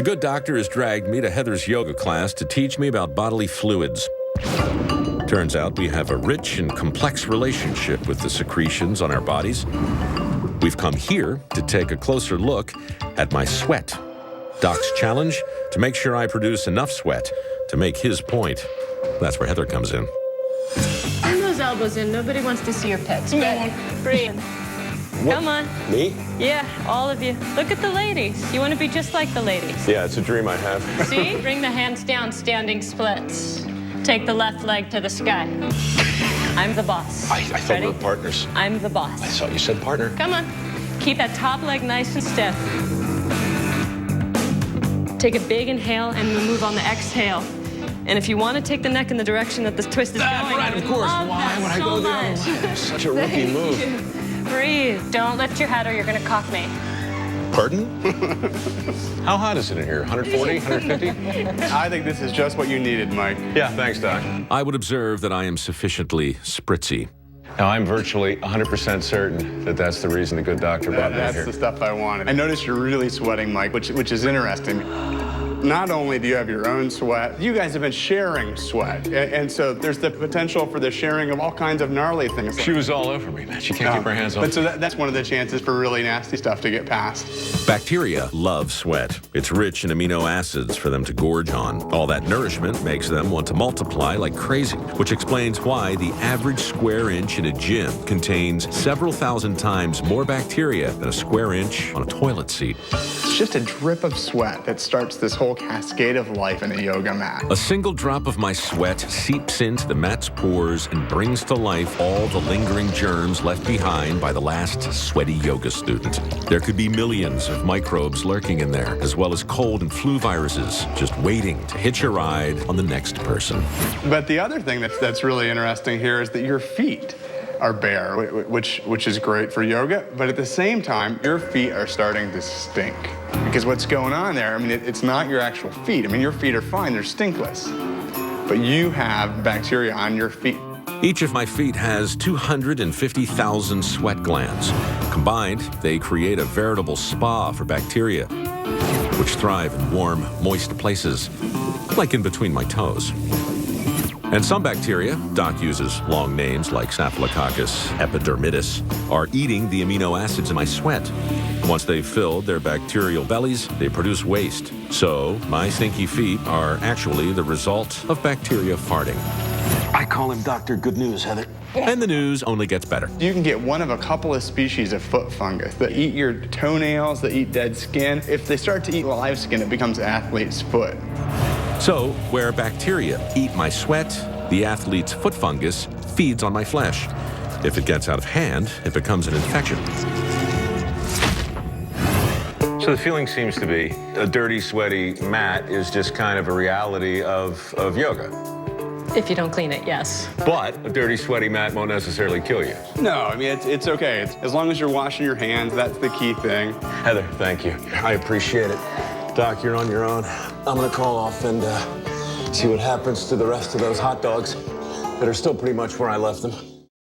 The good doctor has dragged me to Heather's yoga class to teach me about bodily fluids. Turns out we have a rich and complex relationship with the secretions on our bodies. We've come here to take a closer look at my sweat. Doc's challenge, to make sure I produce enough sweat to make his point. That's where Heather comes in. Bring those elbows in. Nobody wants to see your pets. No. Breathe. What? Come on. Me? Yeah, all of you. Look at the ladies. You want to be just like the ladies. Yeah, it's a dream I have. See? Bring the hands down, standing splits. Take the left leg to the sky. I'm the boss. I thought Ready? we were partners. I'm the boss. I thought you said partner. Come on. Keep that top leg nice and stiff. Take a big inhale and we move on the exhale. And if you want to take the neck in the direction that the twist is going, Right, of course. Why would I go the other way? Such a rookie move. Breathe. Don't lift your head or you're going to cock me. Pardon? How hot is it in here? 140, 150? I think this is just what you needed, Mike. Yeah, thanks, Doc. I would observe that I am sufficiently spritzy. Now, I'm virtually 100% certain that that's the reason the good doctor brought me That's here. the stuff I wanted. I noticed you're really sweating, Mike, which is interesting. Not only do you have your own sweat, you guys have been sharing sweat. And so there's the potential for the sharing of all kinds of gnarly things. She was all over me, man. She can't keep her hands off. But so that's one of the chances for really nasty stuff to get past. Bacteria love sweat. It's rich in amino acids for them to gorge on. All that nourishment makes them want to multiply like crazy, which explains why the average square inch in a gym contains several thousand times more bacteria than a square inch on a toilet seat. It's just a drip of sweat that starts this whole cascade of life in a yoga mat. A single drop of my sweat seeps into the mat's pores and brings to life all the lingering germs left behind by the last sweaty yoga student. There could be millions of microbes lurking in there, as well as cold and flu viruses just waiting to hitch a ride on the next person. But the other thing that's really interesting here is that your feet are bare, which is great for yoga, but at the same time, your feet are starting to stink. Because what's going on there, I mean, it's not your actual feet. I mean, your feet are fine, they're stinkless. But you have bacteria on your feet. Each of my feet has 250,000 sweat glands. Combined, they create a veritable spa for bacteria, which thrive in warm, moist places, like in between my toes. And some bacteria, Doc uses long names like Staphylococcus epidermidis, are eating the amino acids in my sweat. Once they've filled their bacterial bellies, they produce waste. So my stinky feet are actually the result of bacteria farting. I call him Dr. Good News, Heather. And the news only gets better. You can get one of a couple of species of foot fungus that eat your toenails, that eat dead skin. If they start to eat live skin, it becomes athlete's foot. So, where bacteria eat my sweat, the athlete's foot fungus feeds on my flesh. If it gets out of hand, it becomes an infection. So the feeling seems to be a dirty, sweaty mat is just kind of a reality of yoga. If you don't clean it, yes. But a dirty, sweaty mat won't necessarily kill you. No, I mean, it's okay. As long as you're washing your hands, that's the key thing. Heather, thank you. I appreciate it. Doc, you're on your own. I'm gonna call off and see what happens to the rest of those hot dogs that are still pretty much where I left them.